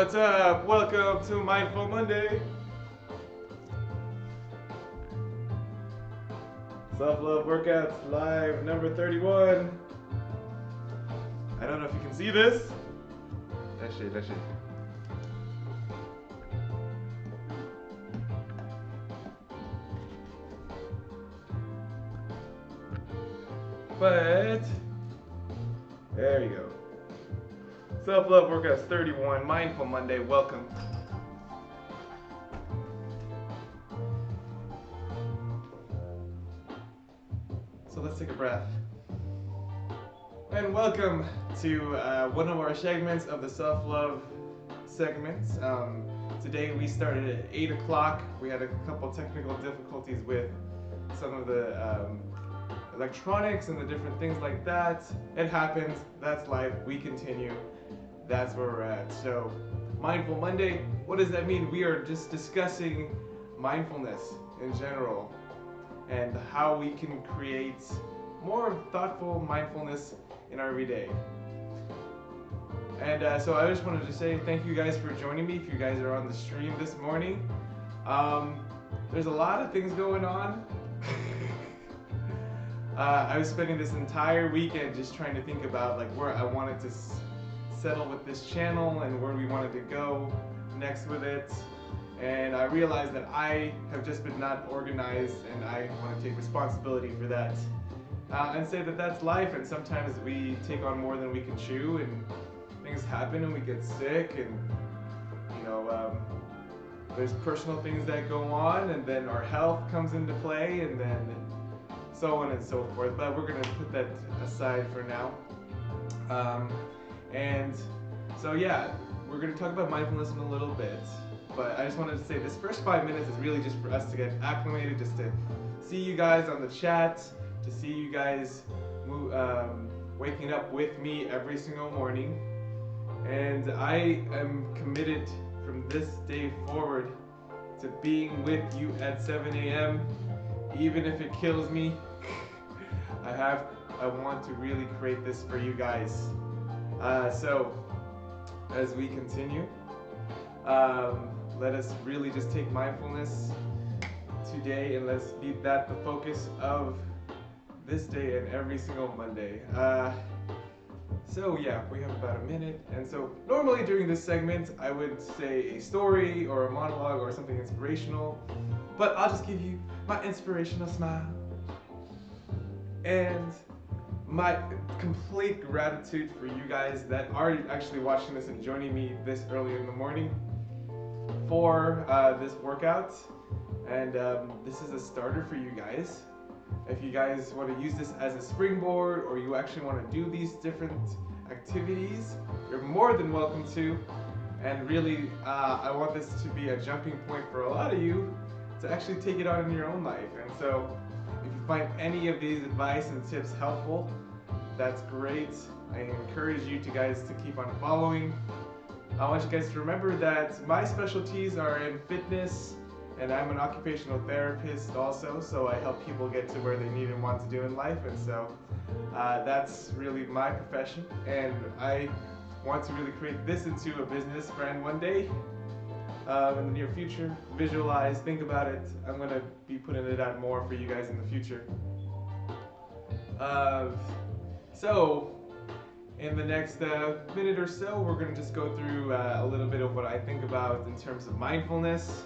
What's up? Welcome to Mindful Monday. Self-love workouts live number 31. I don't know if you can see this. That shit. But there you go. Self-love workouts 31, Mindful Monday. Welcome. So let's take a breath. And welcome to one of our segments of the self-love segments. Today we started at 8 o'clock. We had a couple technical difficulties with some of the electronics and the different things like that. It happens. That's life. We continue. That's where we're at. So, Mindful Monday, what does that mean? We are just discussing mindfulness in general and how we can create more thoughtful mindfulness in our everyday. And so I just wanted to say thank you guys for joining me. If you guys are on the stream this morning, there's a lot of things going on. I was spending this entire weekend just trying to think about like where I wanted to settle with this channel and where we wanted to go next with it. And I realized that I have just been not organized, and I want to take responsibility for that. And say that that's life, and sometimes we take on more than we can chew, and things happen and we get sick, and there's personal things that go on, and then our health comes into play, and then so on and so forth. But we're going to put that aside for now. And so yeah, we're going to talk about mindfulness in a little bit, but I just wanted to say this first 5 minutes is really just for us to get acclimated, just to see you guys on the chat, to see you guys waking up with me every single morning. And I am committed from this day forward to being with you at 7 a.m. even if it kills me. I want to really create this for you guys. So as we continue, let us really just take mindfulness today, and let's be that the focus of this day and every single Monday. So yeah, we have about a minute, and so normally during this segment I would say a story or a monologue or something inspirational, but I'll just give you my inspirational smile and my complete gratitude for you guys that are actually watching this and joining me this early in the morning for this workout. And this is a starter for you guys. If you guys want to use this as a springboard, or you actually want to do these different activities, you're more than welcome to. And really, I want this to be a jumping point for a lot of you to actually take it on in your own life. And so if you find any of these advice and tips helpful, that's great. I encourage you guys to keep on following. I want you guys to remember that my specialties are in fitness, and I'm an occupational therapist also, so I help people get to where they need and want to do in life. And so that's really my profession, and I want to really create this into a business brand one day in the near future. Visualize, think about it. I'm going to be putting it out more for you guys in the future. So in the next minute or so, we're going to just go through a little bit of what I think about in terms of mindfulness.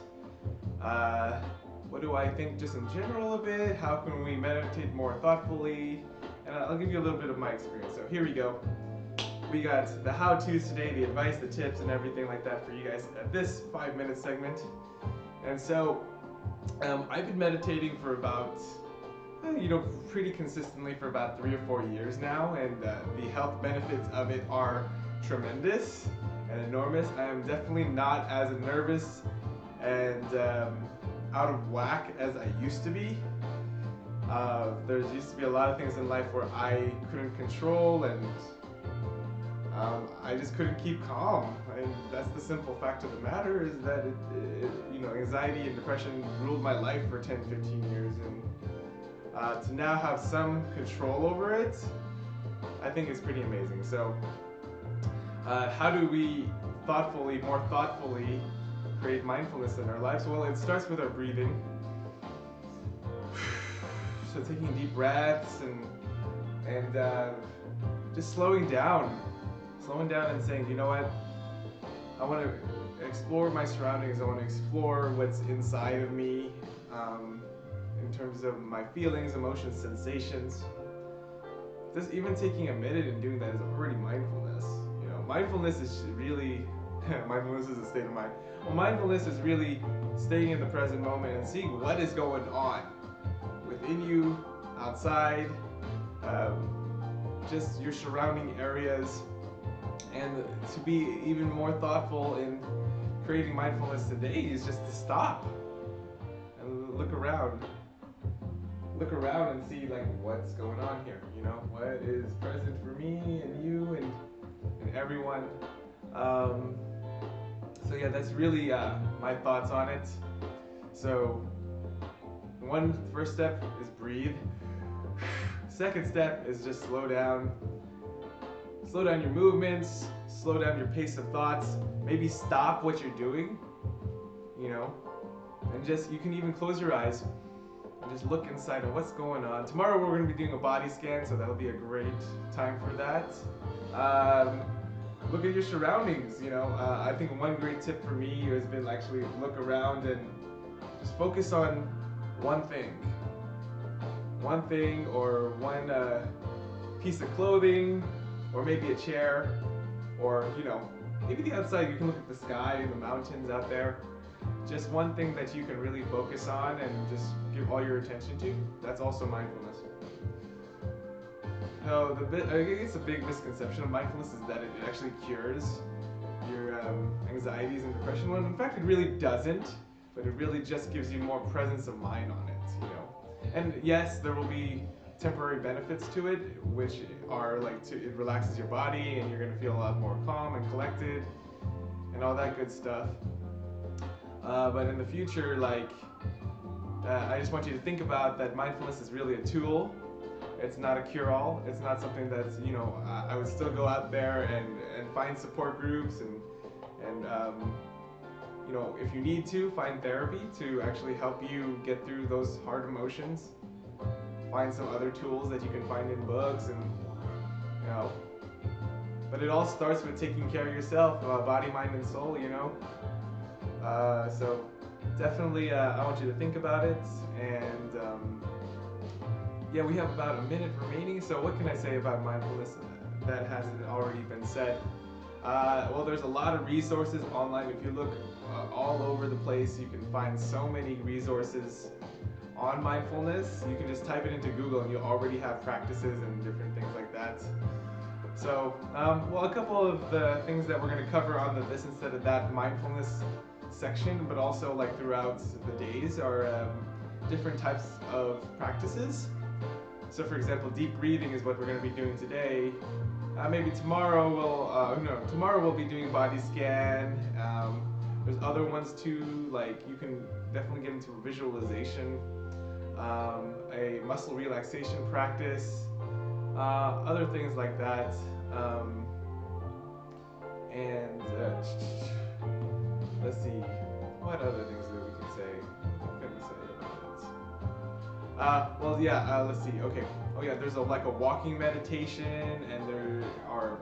What do I think just in general of it? How can we meditate more thoughtfully? And I'll give you a little bit of my experience. So here we go. We got the how-tos today, the advice, the tips, and everything like that for you guys at this 5-minute segment. And so I've been meditating for about, pretty consistently for about 3 or 4 years now, and the health benefits of it are tremendous and enormous. I am definitely not as nervous and out of whack as I used to be. There used to be a lot of things in life where I couldn't control, and I just couldn't keep calm. And that's the simple fact of the matter, is that anxiety and depression ruled my life for 10, 15 years, and to now have some control over it, I think is pretty amazing. So how do we more thoughtfully create mindfulness in our lives? Well, it starts with our breathing. So taking deep breaths and just slowing down and saying, you know what, I want to explore my surroundings. I want to explore what's inside of me, in terms of my feelings, emotions, sensations. Just even taking a minute and doing that is already mindfulness. You know, mindfulness is really mindfulness is a state of mind. Well, mindfulness is really staying in the present moment and seeing what is going on within you, outside, just your surrounding areas, and to be even more thoughtful in creating mindfulness today is just to stop and look around and see like what's going on here. You know, what is present for me and you and everyone. So yeah, that's really my thoughts on it. So first step is breathe. Second step is just slow down your movements, slow down your pace of thoughts, maybe stop what you're doing, you know, and just, you can even close your eyes and just look inside of what's going on. Tomorrow we're going to be doing a body scan, so that'll be a great time for that. Look at your surroundings, you know. I think one great tip for me has been actually look around and just focus on one thing or one piece of clothing, or maybe a chair, or, you know, maybe the outside. You can look at the sky and the mountains out there. Just one thing that you can really focus on and just give all your attention to. That's also mindfulness. So I guess a big misconception of mindfulness is that it actually cures your anxieties and depression. Well, in fact, it really doesn't, but it really just gives you more presence of mind on it, you know. And yes, there will be temporary benefits to it, which are like it relaxes your body and you're going to feel a lot more calm and collected and all that good stuff. But in the future, like, I just want you to think about that mindfulness is really a tool. It's not a cure-all. It's not something that's, you know, I would still go out there and find support groups and you know, if you need to, find therapy to actually help you get through those hard emotions. Find some other tools that you can find in books, and, you know, but it all starts with taking care of yourself, body, mind, and soul, you know. So definitely, I want you to think about it, and yeah, we have about a minute remaining, so what can I say about mindfulness that hasn't already been said? Well, there's a lot of resources online. If you look all over the place, you can find so many resources on mindfulness. You can just type it into Google and you'll already have practices and different things like that. So, well, a couple of the things that we're going to cover on the this instead of that mindfulness section, but also like throughout the days, are different types of practices. So for example, deep breathing is what we're going to be doing today. Maybe tomorrow we'll be doing body scan. There's other ones too, like you can definitely get into visualization, a muscle relaxation practice, other things like that. And let's see, what other things that we can say? What can we say about it? Well, yeah, let's see. Okay. Oh yeah, there's like a walking meditation, and there are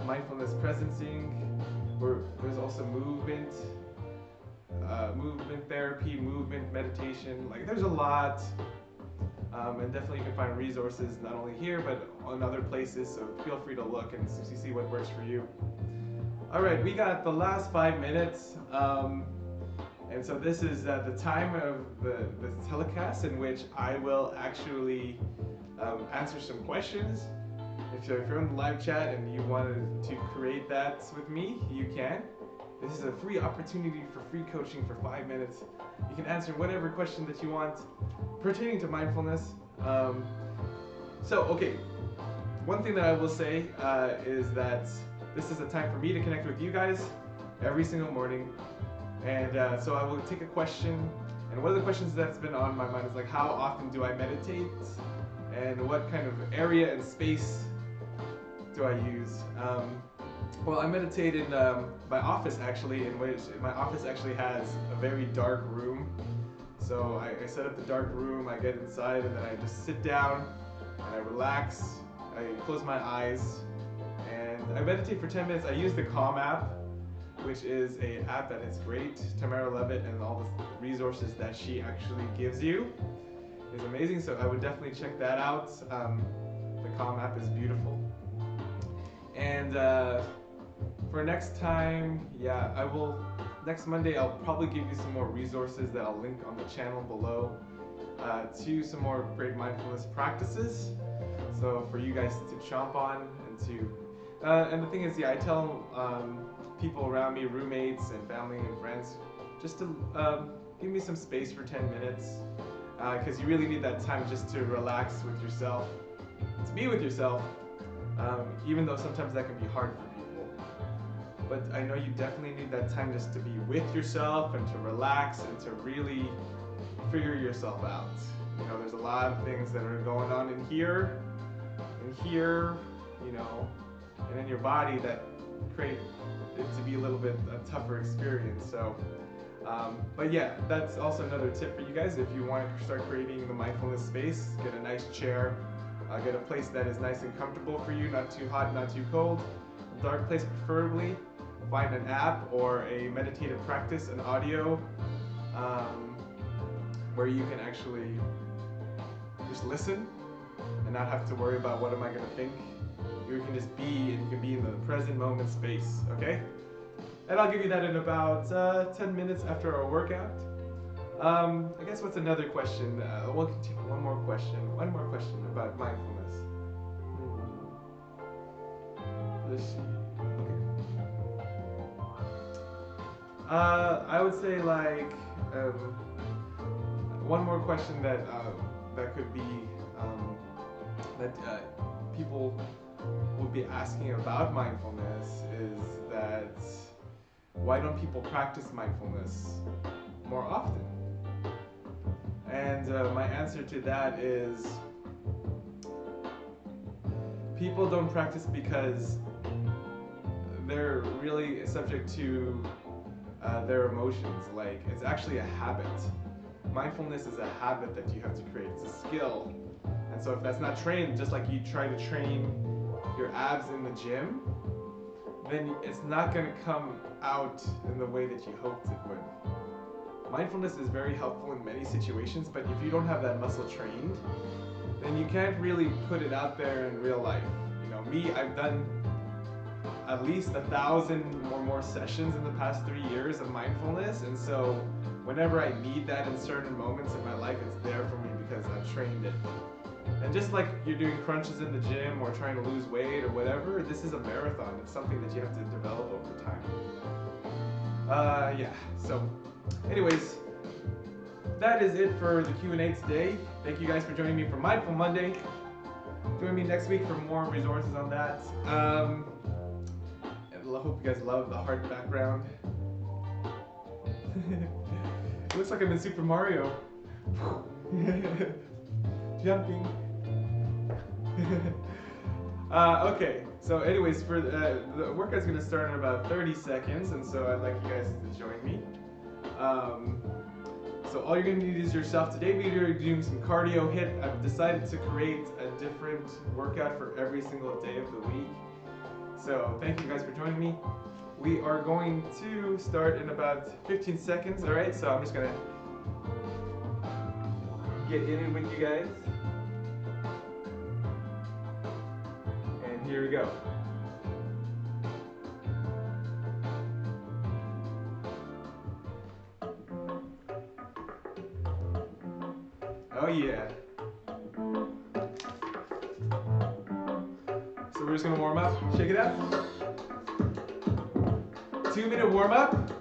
mindfulness presencing. There's also movement therapy, movement meditation. Like there's a lot, and definitely you can find resources not only here but on other places. So feel free to look and see what works for you. All right, we got the last 5 minutes. And so this is the time of the telecast in which I will actually answer some questions. If you're in the live chat and you wanted to create that with me, you can. This is a free opportunity for free coaching for 5 minutes. You can answer whatever question that you want pertaining to mindfulness. So, okay, one thing that I will say is that this is a time for me to connect with you guys every single morning. And so I will take a question, and one of the questions that's been on my mind is like, how often do I meditate, and what kind of area and space do I use? Well, I meditate in my office actually, in which my office actually has a very dark room. So I set up the dark room, I get inside, and then I just sit down and I relax. I close my eyes and I meditate for 10 minutes. I use the Calm app, which is an app that is great. Tamara Levitt and all the resources that she actually gives you is amazing. So I would definitely check that out. The Calm app is beautiful. And for next time, yeah, I will. Next Monday, I'll probably give you some more resources that I'll link on the channel below to some more great mindfulness practices. So for you guys to chomp on and to, and the thing is, yeah, I tell people around me, roommates and family and friends, just to give me some space for 10 minutes, because you really need that time just to relax with yourself, to be with yourself, even though sometimes that can be hard for people. But I know you definitely need that time just to be with yourself and to relax and to really figure yourself out. You know, there's a lot of things that are going on in here, you know, and in your body that create it to be a little bit a tougher experience. So, but yeah, that's also another tip for you guys. If you want to start creating the mindfulness space, get a nice chair, get a place that is nice and comfortable for you, not too hot, not too cold, a dark place preferably. Find an app or a meditative practice, an audio, where you can actually just listen and not have to worry about what am I going to think. You can just be, and you can be in the present moment space, okay? And I'll give you that in about 10 minutes after our workout. I guess what's another question? We'll continue. One more question about mindfulness. Let's see. I would say like one more question that that could be that people would be asking about mindfulness is that why don't people practice mindfulness more often? And my answer to that is people don't practice because they're really subject to their emotions. Like, it's actually a habit. Mindfulness is a habit that you have to create. It's a skill. And so if that's not trained, just like you try to train your abs in the gym, then it's not going to come out in the way that you hoped it would. Mindfulness is very helpful in many situations, but if you don't have that muscle trained, then you can't really put it out there in real life. You know, me, I've done at least 1,000 or more sessions in the past 3 years of mindfulness, and so whenever I need that in certain moments in my life, it's there for me because I've trained it. And just like you're doing crunches in the gym or trying to lose weight or whatever, this is a marathon. It's something that you have to develop over time. Yeah, so anyways, that is it for the Q&A today. Thank you guys for joining me for Mindful Monday. Join me next week for more resources on that. I hope you guys love the heart background. It looks like I'm in Super Mario. Jumping. Okay, so anyways, for the workout's gonna start in about 30 seconds, and so I'd like you guys to join me. So all you're gonna need is yourself. Today we're doing some cardio HIIT. I've decided to create a different workout for every single day of the week. So thank you guys for joining me. We are going to start in about 15 seconds, all right? So I'm just gonna get in it with you guys. And here we go. Oh yeah. So we're just gonna warm up, shake it out. 2-minute warm up,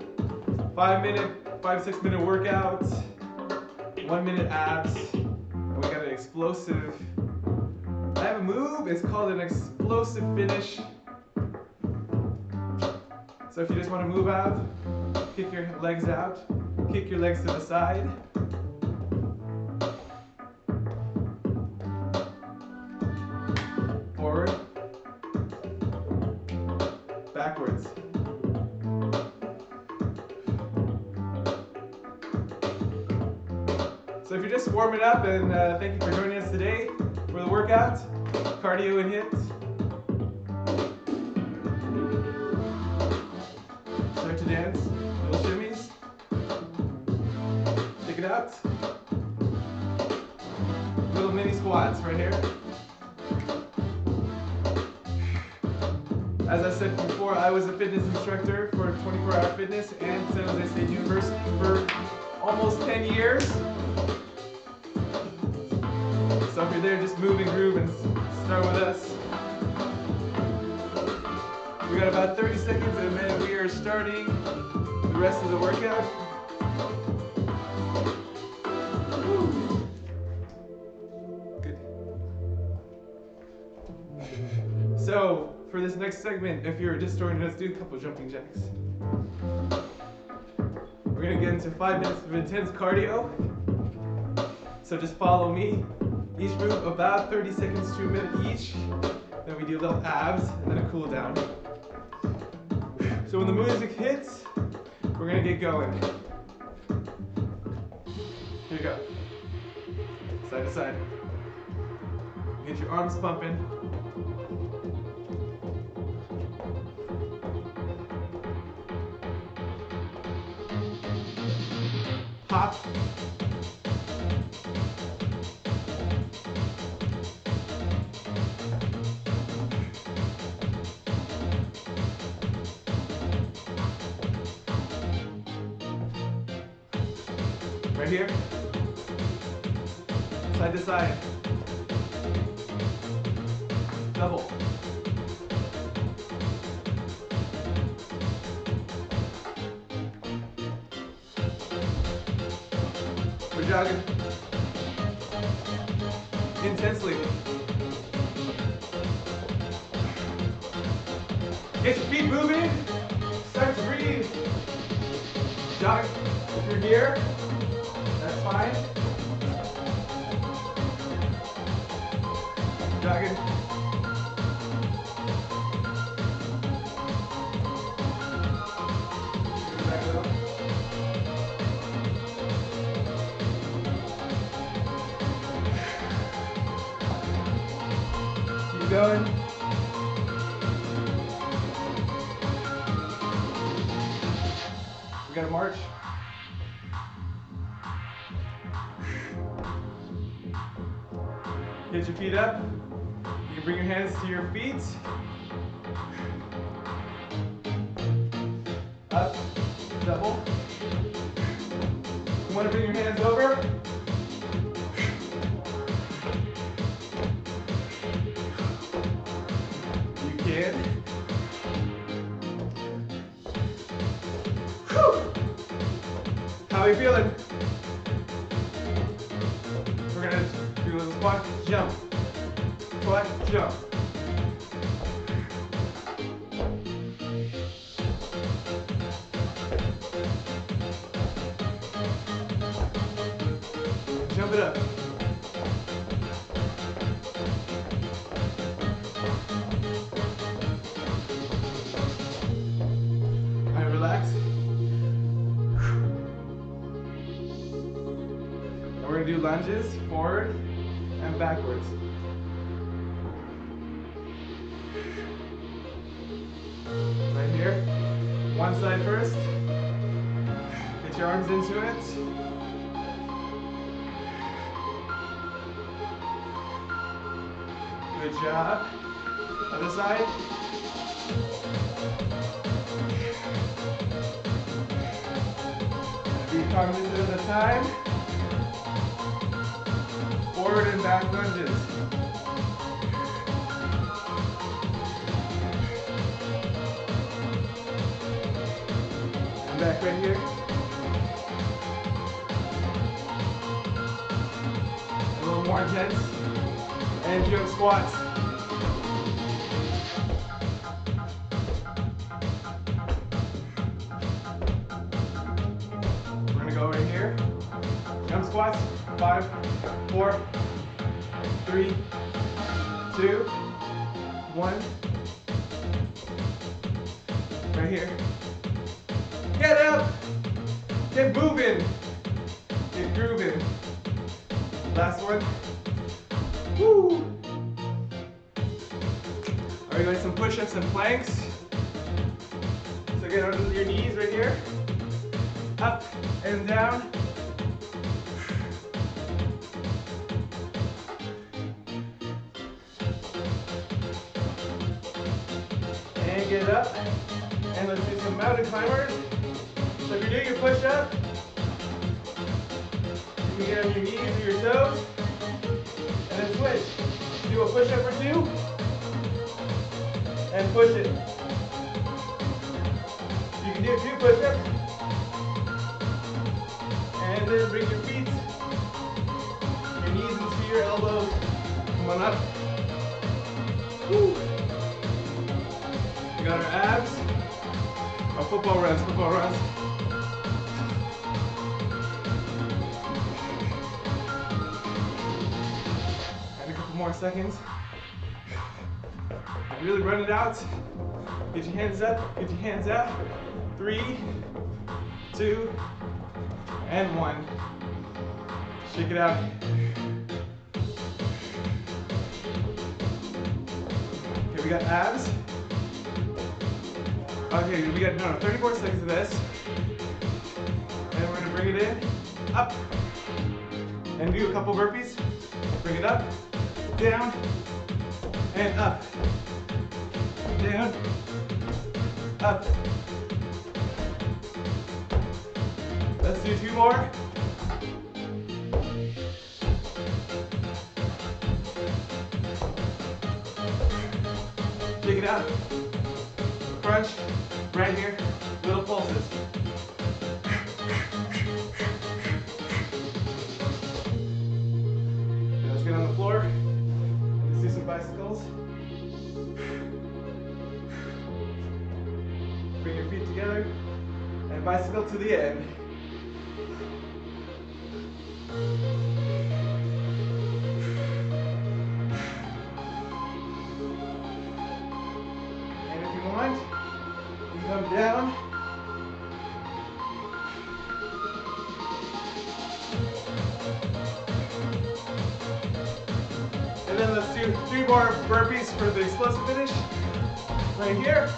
5-6 minute workout, 1 minute abs, and we got an explosive. I have a move, it's called an explosive finish. So if you just want to move out, kick your legs out, kick your legs to the side. Forward. So if you're just warming up, and thank you for joining us today for the workout, cardio and HIIT. Start to dance, little shimmies. Check it out. Little mini squats right here. As I said before, I was a fitness instructor for 24-Hour Fitness and San Jose State University for almost 10 years. So if you're there, just move and groove and start with us. We got about 30 seconds and then we are starting the rest of the workout. Woo. Good. So for this next segment, if you're just joining us, do a couple jumping jacks. We're gonna get into 5 minutes of intense cardio. So just follow me. Each move about 30 seconds to a minute each. Then we do little abs and then a cool down. So when the music hits, we're gonna get going. Here you go. Side to side. Get your arms pumping. Pop. Right here. Side to side. Double. We're jogging. Intensely. Get your feet moving. Start to breathe. Jog if you're here. That's fine. Jogging. Back it up. Keep going. We gotta march. Get your feet up. You can bring your hands to your feet. Up, double. You want to bring your hands over. You can. Whew. How are you feeling? We're gonna do a little squat, jump. Squat, jump. Jump it up. All right, relax. And we're gonna do lunges, forward and backwards. Right here. One side first. Get your arms into it. Good job. Other side. Be cognizant of the time. Forward and back lunges. And back right here. A little more intense. And jump squats. We're gonna go right here. Jump squats. 5, 4, 3, 2, 1. Right here. Get up! Get moving! Get grooving. Last one. Woo! Are we going some push-ups and planks? So get onto your knees right here. Up and down. And get up. And let's do some mountain climbers. So if you're doing your push-up, you can get on your knees or your toes. And then switch. Do a push-up or two. And push it. You can do 2 push-ups. And then bring your feet, your knees into your elbows. Come on up. Woo. We got our abs. Our football runs, football runs. And a couple more seconds. Really run it out. Get your hands up, get your hands out. 3, 2, and 1. Shake it out. Okay, we got abs. Okay, we got 34 seconds of this. And we're gonna bring it in, up, and do a couple burpees. Bring it up, down, and up. Down, up. Let's do 2 more. Shake it out. Crunch, right here, little pulses. Okay, let's get on the floor. Let's do some bicycles. Bring your feet together and bicycle to the end. And if you want, you can come down. And then let's do 3 more burpees for the explosive finish. Right here.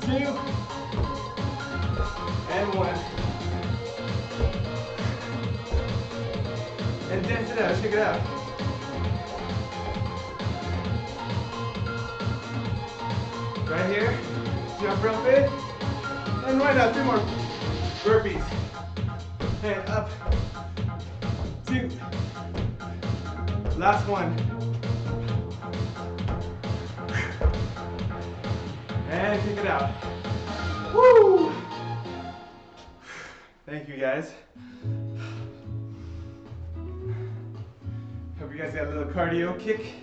2, and 1. And dance it out, shake it out. Right here, jump rope in. And right now, 3 more burpees. And up, 2. Last one. And kick it out. Woo! Thank you guys. Hope you guys got a little cardio kick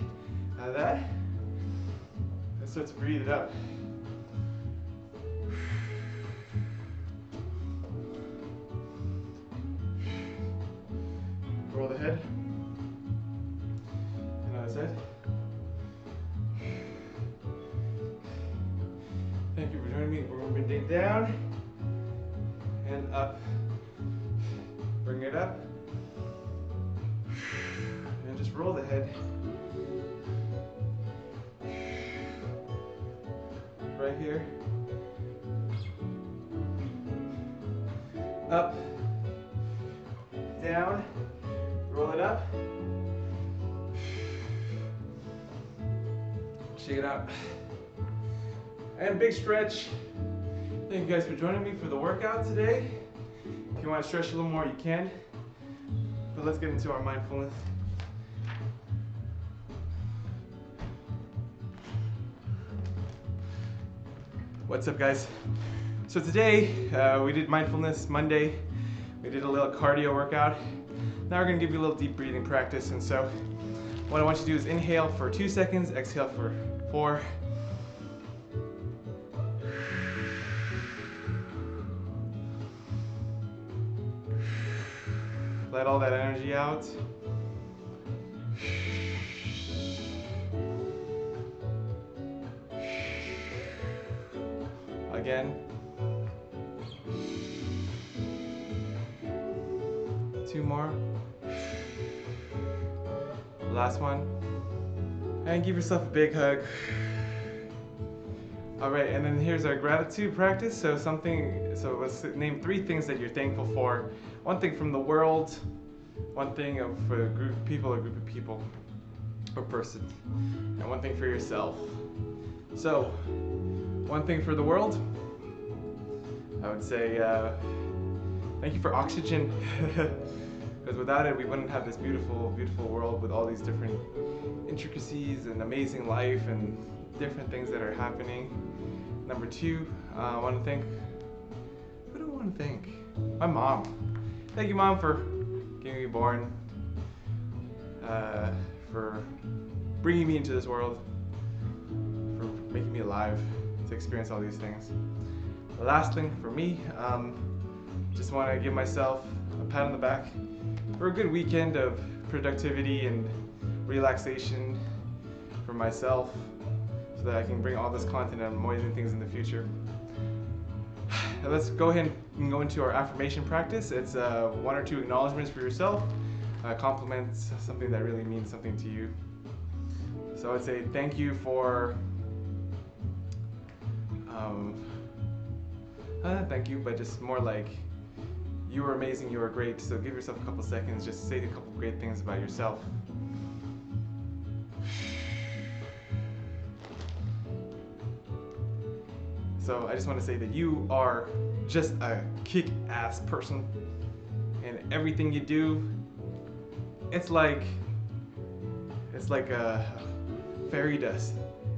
out of that. Let's start to breathe it up. Roll the head. Another side. Thank you for joining me. We're going to dig down and up. Bring it up. And just roll the head. Right here. Up. Down. Roll it up. Shake it out. And big stretch. Thank you guys for joining me for the workout today. If you want to stretch a little more, you can. But let's get into our mindfulness. What's up, guys? So today, we did mindfulness Monday. We did a little cardio workout. Now we're gonna give you a little deep breathing practice. And so what I want you to do is inhale for 2 seconds, exhale for 4. Let all that energy out. Again. 2 more. Last one. And give yourself a big hug. All right, and then here's our gratitude practice. So let's name 3 things that you're thankful for. One thing from the world, one thing for a group of people or person, and one thing for yourself. So, one thing for the world, I would say thank you for oxygen, because without it we wouldn't have this beautiful, beautiful world with all these different intricacies and amazing life and different things that are happening. Number 2, I want to thank, who do I want to thank? My mom. Thank you, Mom, for getting me born, for bringing me into this world, for making me alive to experience all these things. The last thing for me, just want to give myself a pat on the back for a good weekend of productivity and relaxation for myself, so that I can bring all this content and amazing things in the future. Now let's go ahead and go into our affirmation practice. It's 1 or 2 acknowledgments for yourself, compliments, something that really means something to you. So I would say thank you for, not thank you, but just more like, you were amazing, you were great. So give yourself a couple seconds, just say a couple great things about yourself. So I just want to say that you are just a kick-ass person, and everything you do, it's like a fairy dust.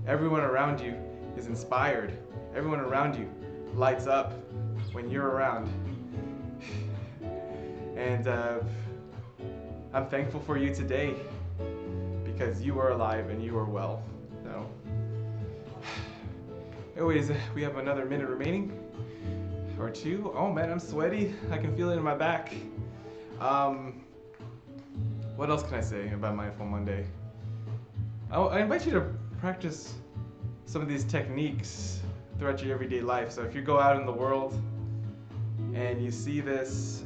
Everyone around you is inspired. Everyone around you lights up when you're around. And I'm thankful for you today, because you are alive and you are well. So, anyways, we have another minute remaining, or 2. Oh man, I'm sweaty. I can feel it in my back. What else can I say about Mindful Monday? I invite you to practice some of these techniques throughout your everyday life. So if you go out in the world and you see this,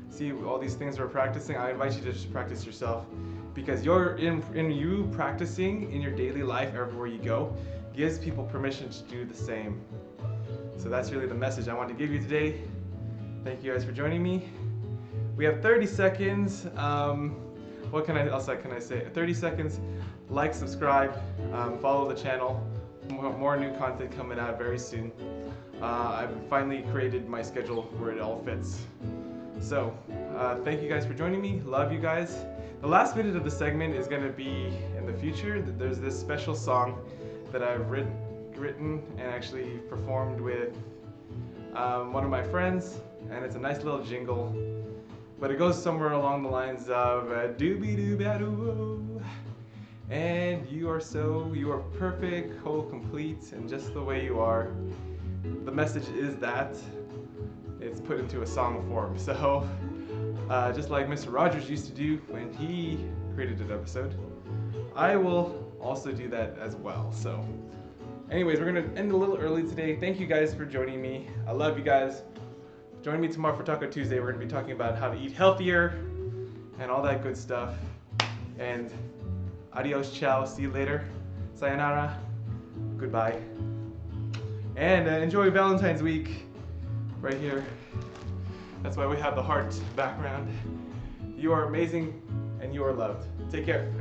see all these things we're practicing, I invite you to just practice yourself, because you're in you practicing in your daily life everywhere you go gives people permission to do the same. So that's really the message I want to give you today. Thank you guys for joining me. We have 30 seconds. What else can I say? 30 seconds. Like, subscribe, follow the channel. More new content coming out very soon. I've finally created my schedule where it all fits. So, thank you guys for joining me. Love you guys. The last minute of the segment is going to be in the future. There's this special song that I've written and actually performed with one of my friends, and it's a nice little jingle, but it goes somewhere along the lines of doobie-doo-ba-doo, and you are perfect, whole, complete, and just the way you are. The message is that it's put into a song form. So just like Mr. Rogers used to do when he created an episode, I will also do that as well. So anyways, we're gonna end a little early today. Thank you guys for joining me. I love you guys. Join me tomorrow for Taco Tuesday. We're gonna be talking about how to eat healthier and all that good stuff. And adios, ciao, see you later. Sayonara, goodbye. And enjoy Valentine's week right here. That's why we have the heart background. You are amazing and you are loved. Take care.